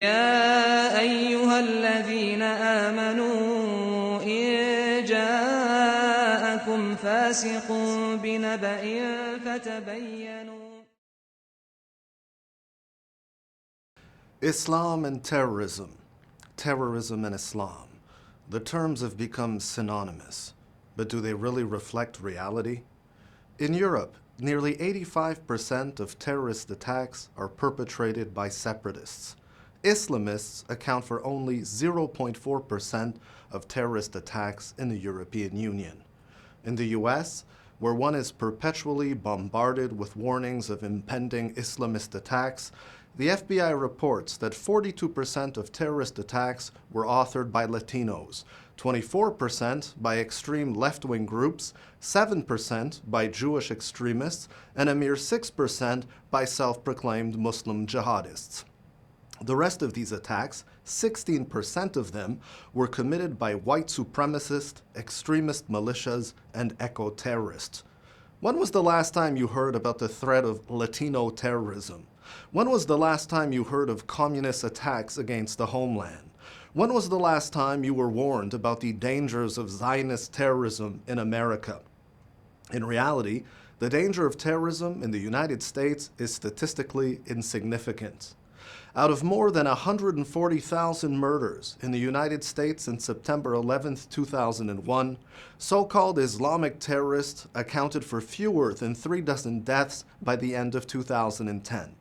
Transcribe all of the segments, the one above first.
يا أيها الذين آمنوا إن جاءكم فاسق بنبأ فتبينوا. Islam and terrorism. Terrorism and Islam. The terms have become synonymous, but do they really reflect reality? In Europe, nearly 85% of terrorist attacks are perpetrated by separatists. Islamists account for only 0.4% of terrorist attacks in the European Union. In the US, where one is perpetually bombarded with warnings of impending Islamist attacks, the FBI reports that 42% of terrorist attacks were authored by Latinos, 24% by extreme left-wing groups, 7% by Jewish extremists, and a mere 6% by self-proclaimed Muslim jihadists. The rest of these attacks, 16% of them, were committed by white supremacist, extremist militias, and eco-terrorists. When was the last time you heard about the threat of Latino terrorism? When was the last time you heard of communist attacks against the homeland? When was the last time you were warned about the dangers of Zionist terrorism in America? In reality, the danger of terrorism in the United States is statistically insignificant. Out of more than 140,000 murders in the United States in September 11, 2001, so-called Islamic terrorists accounted for fewer than 36 deaths by the end of 2010.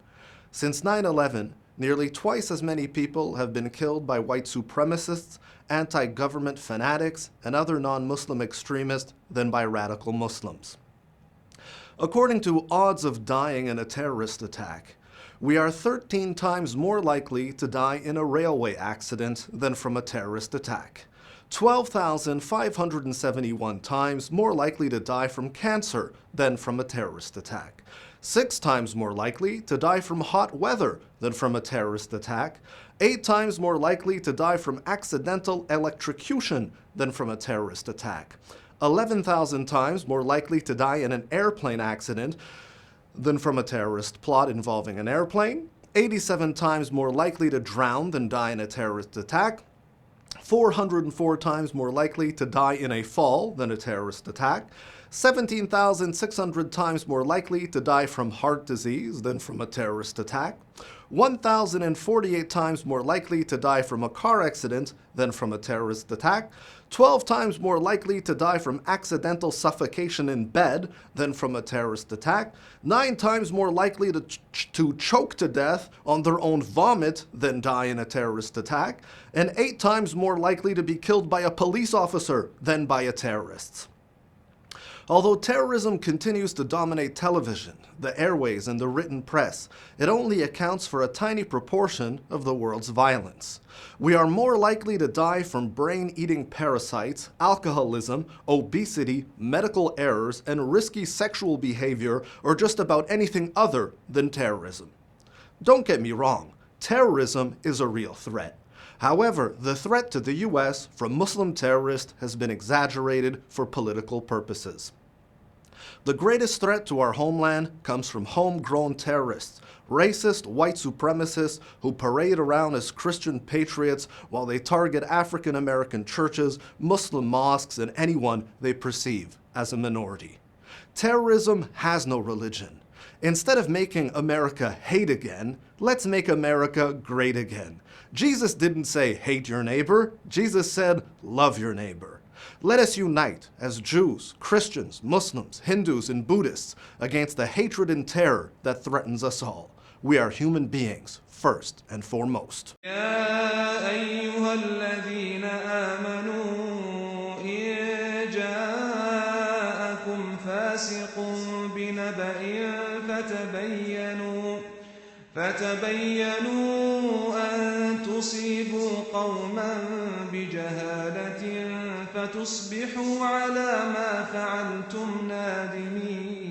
Since 9/11, nearly twice as many people have been killed by white supremacists, anti-government fanatics, and other non-Muslim extremists than by radical Muslims. According to odds of dying in a terrorist attack, we are 13 times more likely to die in a railway accident than from a terrorist attack. 12,571 times more likely to die from cancer than from a terrorist attack. 6 times more likely to die from hot weather than from a terrorist attack. 8 times more likely to die from accidental electrocution than from a terrorist attack. 11,000 times more likely to die in an airplane accident than from a terrorist plot involving an airplane, 87 times more likely to drown than die in a terrorist attack, 404 times more likely to die in a fall than a terrorist attack, 17,600 times more likely to die from heart disease than from a terrorist attack, 1,048 times more likely to die from a car accident than from a terrorist attack, 12 times more likely to die from accidental suffocation in bed than from a terrorist attack, 9 times more likely to choke to death on their own vomit than die in a terrorist attack, and 8 times more likely to be killed by a police officer than by a terrorist. Although terrorism continues to dominate television, the airways, and the written press, it only accounts for a tiny proportion of the world's violence. We are more likely to die from brain-eating parasites, alcoholism, obesity, medical errors, and risky sexual behavior, or just about anything other than terrorism. Don't get me wrong, terrorism is a real threat. However, the threat to the US from Muslim terrorists has been exaggerated for political purposes. The greatest threat to our homeland comes from homegrown terrorists, racist white supremacists who parade around as Christian patriots while they target African American churches, Muslim mosques, and anyone they perceive as a minority. Terrorism has no religion. Instead of making America hate again, let's make America great again. Jesus didn't say, hate your neighbor. Jesus said, love your neighbor. Let us unite as Jews, Christians, Muslims, Hindus, and Buddhists against the hatred and terror that threatens us all. We are human beings, first and foremost. يا أيها الذين آمنوا إن جاءكم فاسق بنبأ فتبينوا أن تصيبوا قوما بجهالة فتصبحوا على ما فعلتم نادمين.